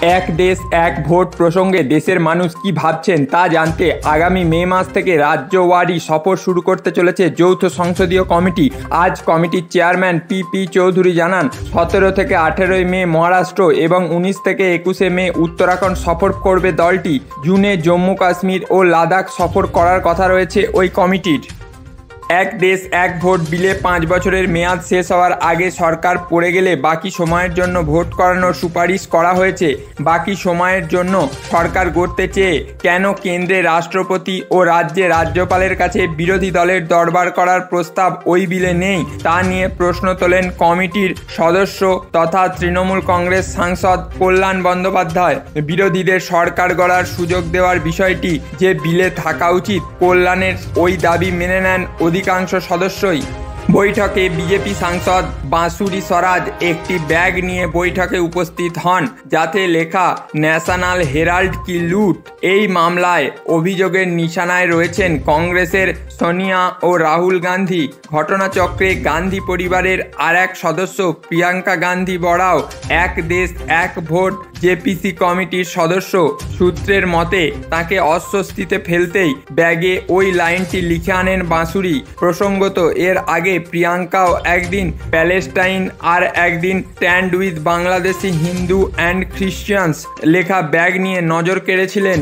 এক দেশ এক ভোট প্রসঙ্গে দেশের মানুষ কি ভাবছেন তা জানতে আগামী মে মাস থেকে রাজ্যওয়ারি সফর শুরু করতে চলেছে যৌথ সংসদীয় কমিটি। আজ কমিটির চেয়ারম্যান পি চৌধুরী জানান, 17 থেকে 18 মে মহারাষ্ট্র এবং 19 থেকে 21 মে উত্তরাখণ্ড সফর করবে দলটি। জুনে জম্মু কাশ্মীর ও লাদাখ সফর করার কথা রয়েছে ওই কমিটির। এক দেশ এক ভোট বিলে 5 বছরের মেয়াদ শেষ হওয়ার আগে সরকার পড়ে গেলে বাকি সময়ের জন্য ভোট করানোর সুপারিশ করা হয়েছে। বাকি সময়ের জন্য সরকার গড়তে চেয়ে কেন কেন্দ্রে রাষ্ট্রপতি ও রাজ্যে রাজ্যপালের কাছে বিরোধী দলের দরবার করার প্রস্তাব ওই বিলে নেই, তা নিয়ে প্রশ্ন তোলেন কমিটির সদস্য তথা তৃণমূল কংগ্রেস সাংসদ কল্যাণ বন্দ্যোপাধ্যায়। বিরোধীদের সরকার গড়ার সুযোগ দেওয়ার বিষয়টি যে বিলে থাকা উচিত, কল্যাণের ওই দাবি মেনে নেন অধিকাংশ সদস্যই। বৈঠকে বিজেপি সাংসদ বাঁশুরি স্বরাজ একটি ব্যাগ নিয়ে বৈঠকে উপস্থিত হন, যাতে লেখা ন্যাশনাল হেরাল্ড কি লুট। এই মামলায় অভিযোগের নিশানায় রয়েছেন কংগ্রেসের সোনিয়া ও রাহুল গান্ধী। ঘটনাচক্রে গান্ধী পরিবারের আর এক সদস্য প্রিয়াঙ্কা গান্ধী বড়াও এক দেশ এক ভোট জেপিসি কমিটির সদস্য। সূত্রের মতে তাকে অস্বস্তিতে ফেলতেই ব্যাগে ওই লাইনটি লিখে আনেন বাঁশুরি। প্রসঙ্গত এর আগে প্রিয়াঙ্কাও একদিন প্যালেস্টাইন আর একদিন stand with Bangladeshi Hindu and Christians লেখা ব্যাগ নিয়ে নজর কেড়েছিলেন।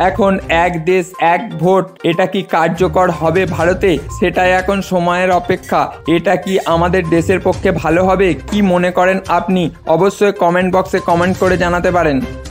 এখন এক দেশ এক ভোট, এটা কি কার্যকর হবে ভারতে, সেটাই এখন সময়ের অপেক্ষা। এটা কি আমাদের দেশের পক্ষে ভালো হবে? কি মনে করেন আপনি? অবশ্যই কমেন্ট বক্সে কমেন্ট করে জানাতে পারেন।